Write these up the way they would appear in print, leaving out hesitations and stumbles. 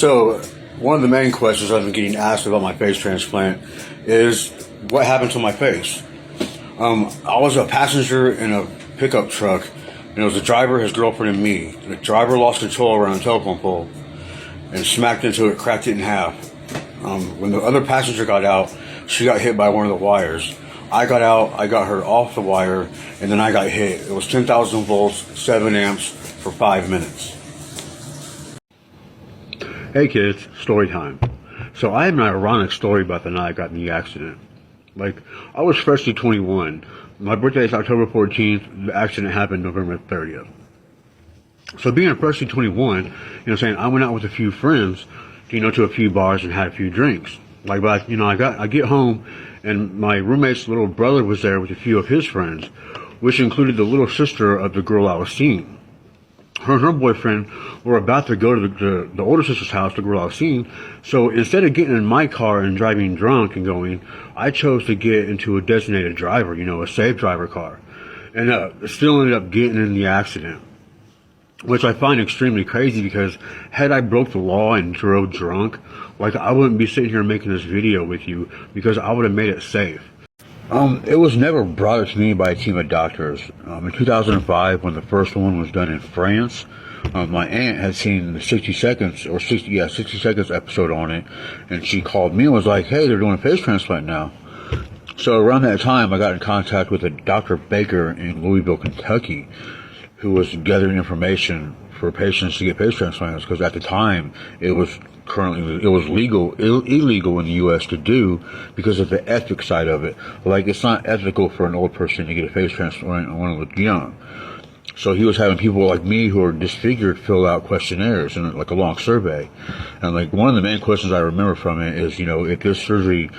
So, one of the main questions I've been getting asked about my face transplant is what happened to my face. I was a passenger in a pickup truck, and it was the driver, his girlfriend, and me. The driver lost control around a telephone pole and smacked into it, cracked it in half. When the other passenger got out, she got hit by one of the wires. I got out, I got her off the wire, and then I got hit. It was 10,000 volts, 7 amps for 5 minutes. Hey kids, story time. So I have an ironic story about the night I got in the accident. I was freshly 21. My birthday is October 14th. The accident happened November 30th. So being a freshly 21, I went out with a few friends, to a few bars and had a few drinks. I get home and my roommate's little brother was there with a few of his friends, which included the little sister of the girl I was seeing. Her and her boyfriend were about to go to the older sister's house, the girl I was seeing. So instead of getting in my car and driving drunk and going, I chose to get into a designated driver, a safe driver car. And still ended up getting in the accident, which I find extremely crazy because had I broke the law and drove drunk, I wouldn't be sitting here making this video with you because I would have made it safe. It was never brought up to me by a team of doctors. In 2005, when the first one was done in France, my aunt had seen the 60 seconds episode on it, and she called me and was like, hey, they're doing a face transplant now. So around that time, I got in contact with a Dr. Baker in Louisville, Kentucky, who was gathering information for patients to get face transplants, because at the time it was illegal in the U.S. to do because of the ethics side of it. It's not ethical for an old person to get a face transplant and want to look young. So he was having people like me who are disfigured fill out questionnaires and a long survey. And one of the main questions I remember from it is, if this surgery,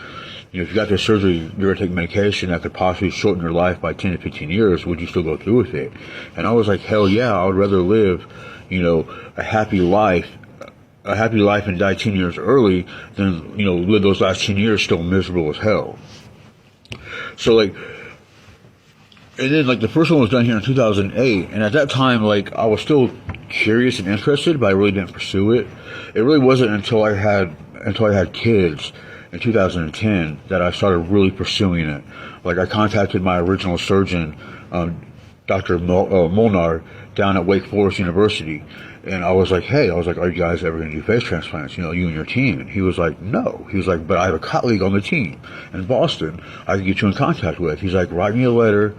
if you got this surgery, you're going to take medication that could possibly shorten your life by 10 to 15 years, would you still go through with it? And I was like, hell yeah, I would rather live, a happy life and die 10 years early than, live those last 10 years still miserable as hell. So and then the first one was done here in 2008, and at that time, I was still curious and interested, but I really didn't pursue it. It really wasn't until I had kids in 2010 that I started really pursuing it. I contacted my original surgeon, Dr. Molnar, down at Wake Forest University, and I was like, hey, are you guys ever going to do face transplants, you and your team? And he was like, no. He was like, but I have a colleague on the team in Boston I can get you in contact with. He's like, write me a letter,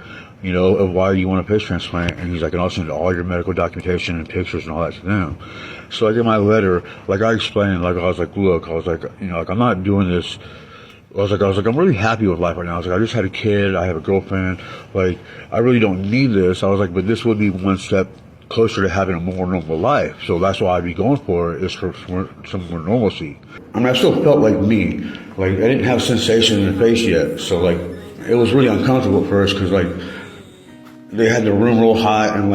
of why you want a face transplant, and he's like, and I'll send all your medical documentation and pictures and all that to them. So I did my letter, I explained, I was like, look, I'm not doing this. I was like, I'm really happy with life right now. I was like, I just had a kid, I have a girlfriend, I really don't need this. I was like, but this would be one step closer to having a more normal life. So that's why I'd be going for it, is for some more normalcy. I still felt like me. I didn't have sensation in the face yet. So it was really uncomfortable at first because they had the room real hot and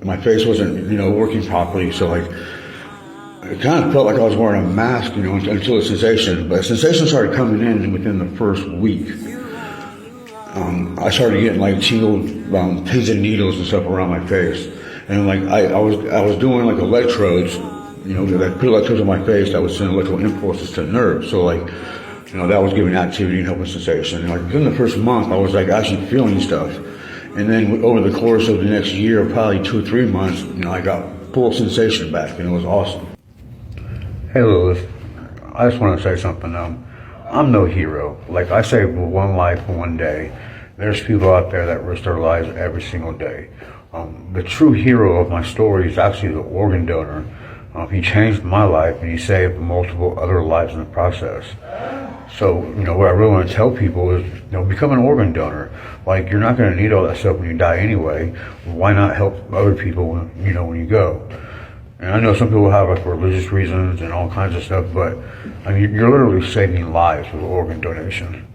my face wasn't, working properly. So it kind of felt like I was wearing a mask, until the sensation. But sensation started coming in within the first week. I started getting tingled pins and needles and stuff around my face, and I was doing electrodes, that put electrodes on my face that would send electrical impulses to nerves. So that was giving activity and helping sensation. And within the first month, I was actually feeling stuff, and then over the course of the next year, probably 2 or 3 months, I got full sensation back, and it was awesome. Hey Lilith, I just want to say something. I'm no hero. I saved one life one day. There's people out there that risk their lives every single day. The true hero of my story is actually the organ donor. He changed my life and he saved multiple other lives in the process. So, what I really want to tell people is, become an organ donor. You're not going to need all that stuff when you die anyway. Why not help other people when you go? And I know some people have religious reasons and all kinds of stuff, but you're literally saving lives with organ donation.